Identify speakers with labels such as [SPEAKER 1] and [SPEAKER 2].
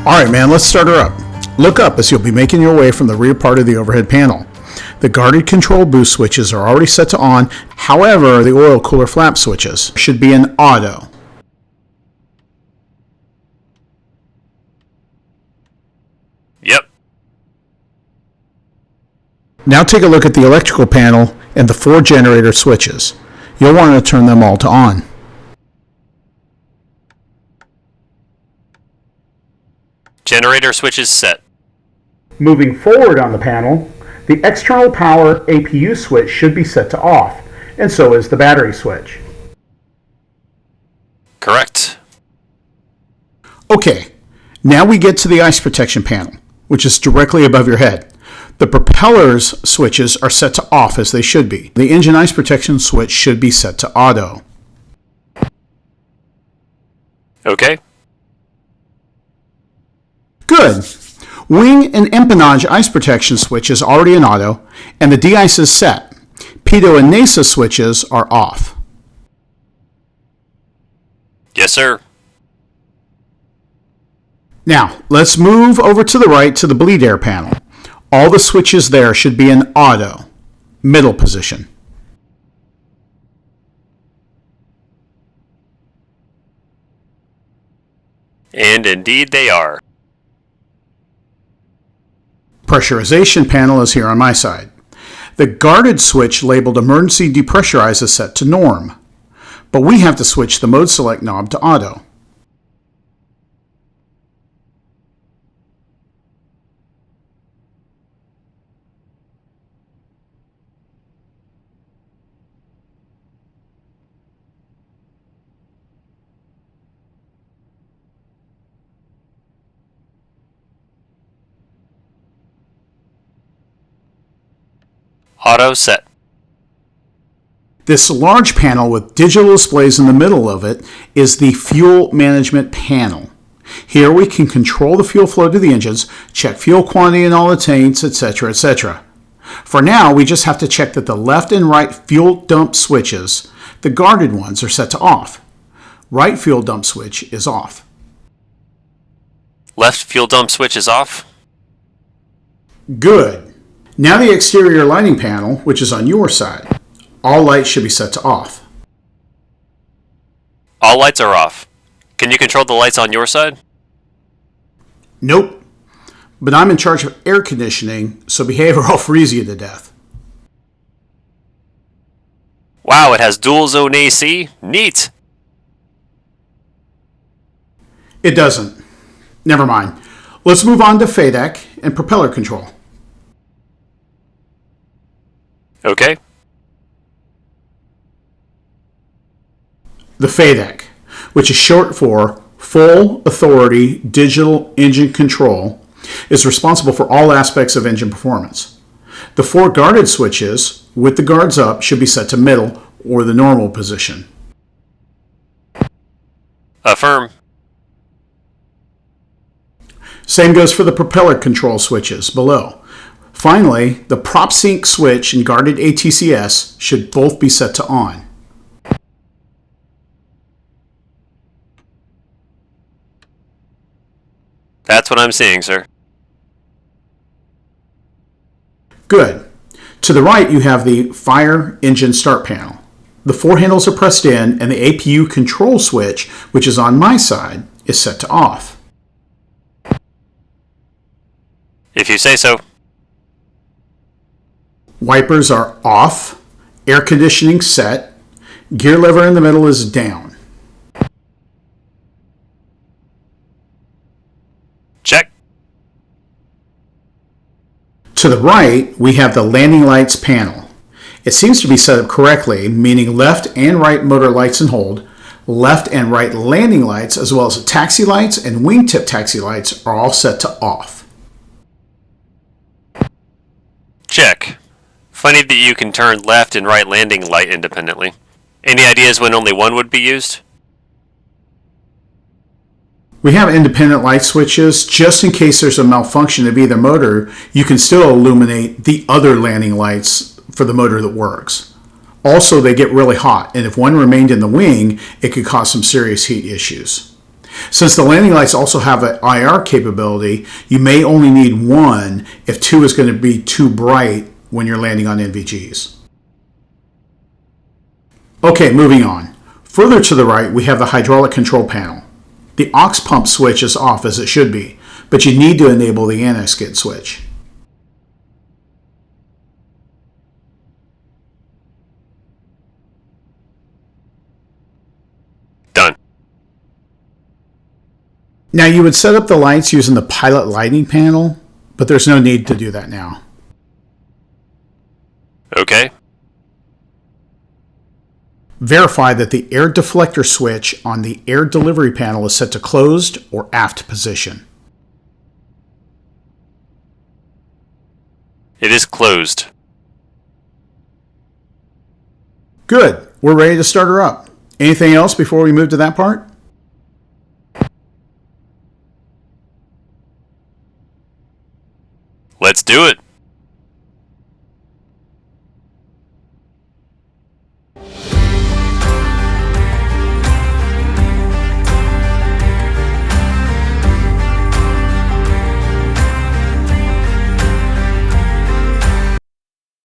[SPEAKER 1] Alright man, let's start her up. Look up as you'll be making your way from the rear part of the overhead panel. The guarded control boost switches are already set to on, however the oil cooler flap switches should be in auto.
[SPEAKER 2] Yep.
[SPEAKER 1] Now take a look at the electrical panel and the 4 generator switches. You'll want to turn them all to on.
[SPEAKER 2] Generator switches set.
[SPEAKER 1] Moving forward on the panel, the external power APU switch should be set to off, and so is the battery switch.
[SPEAKER 2] Correct.
[SPEAKER 1] Okay, now we get to the ice protection panel, which is directly above your head. The propeller's switches are set to off as they should be. The engine ice protection switch should be set to auto.
[SPEAKER 2] Okay.
[SPEAKER 1] Good. Wing and empennage ice protection switch is already in auto, and the de-ice is set. Pitot and NASA switches are off.
[SPEAKER 2] Yes, sir.
[SPEAKER 1] Now, let's move over to the right to the bleed air panel. All the switches there should be in auto, middle position.
[SPEAKER 2] And indeed they are.
[SPEAKER 1] Pressurization panel is here on my side. The guarded switch labeled emergency depressurize is set to norm, but we have to switch the mode select knob to auto.
[SPEAKER 2] Auto set.
[SPEAKER 1] This large panel with digital displays in the middle of it is the fuel management panel. Here we can control the fuel flow to the engines, check fuel quantity in all the tanks, etc., etc. For now, we just have to check that the left and right fuel dump switches, the guarded ones, are set to off. Right fuel dump switch is off.
[SPEAKER 2] Left fuel dump switch is off.
[SPEAKER 1] Good. Now the exterior lighting panel, which is on your side. All lights should be set to off.
[SPEAKER 2] All lights are off. Can you control the lights on your side?
[SPEAKER 1] Nope. But I'm in charge of air conditioning, so behave or I'll freeze you to death.
[SPEAKER 2] Wow, it has dual zone AC? Neat!
[SPEAKER 1] It doesn't. Never mind. Let's move on to FADEC and propeller control.
[SPEAKER 2] Okay.
[SPEAKER 1] The FADEC, which is short for Full Authority Digital Engine Control, is responsible for all aspects of engine performance. The 4 guarded switches, with the guards up, should be set to middle or the normal position.
[SPEAKER 2] Affirm.
[SPEAKER 1] Same goes for the propeller control switches below. Finally, the prop sync switch and guarded ATCS should both be set to on.
[SPEAKER 2] That's what I'm seeing, sir.
[SPEAKER 1] Good. To the right, you have the fire engine start panel. The 4 handles are pressed in, and the APU control switch, which is on my side, is set to off.
[SPEAKER 2] If you say so.
[SPEAKER 1] Wipers are off, air conditioning set, gear lever in the middle is down.
[SPEAKER 2] Check.
[SPEAKER 1] To the right, we have the landing lights panel. It seems to be set up correctly, meaning left and right motor lights and hold, left and right landing lights, as well as taxi lights and wingtip taxi lights are all set to off.
[SPEAKER 2] Check. Funny that you can turn left and right landing light independently. Any ideas when only one would be used?
[SPEAKER 1] We have independent light switches. Just in case there's a malfunction of either motor, you can still illuminate the other landing lights for the motor that works. Also, they get really hot, and if one remained in the wing, it could cause some serious heat issues. Since the landing lights also have an IR capability, you may only need one if 2 is going to be too bright when you're landing on NVGs. Okay, moving on. Further to the right, we have the hydraulic control panel. The aux pump switch is off as it should be, but you need to enable the anti-skid switch.
[SPEAKER 2] Done.
[SPEAKER 1] Now you would set up the lights using the pilot lighting panel, but there's no need to do that now.
[SPEAKER 2] Okay.
[SPEAKER 1] Verify that the air deflector switch on the air delivery panel is set to closed or aft position.
[SPEAKER 2] It is closed.
[SPEAKER 1] Good. We're ready to start her up. Anything else before we move to that part?
[SPEAKER 2] Let's do it.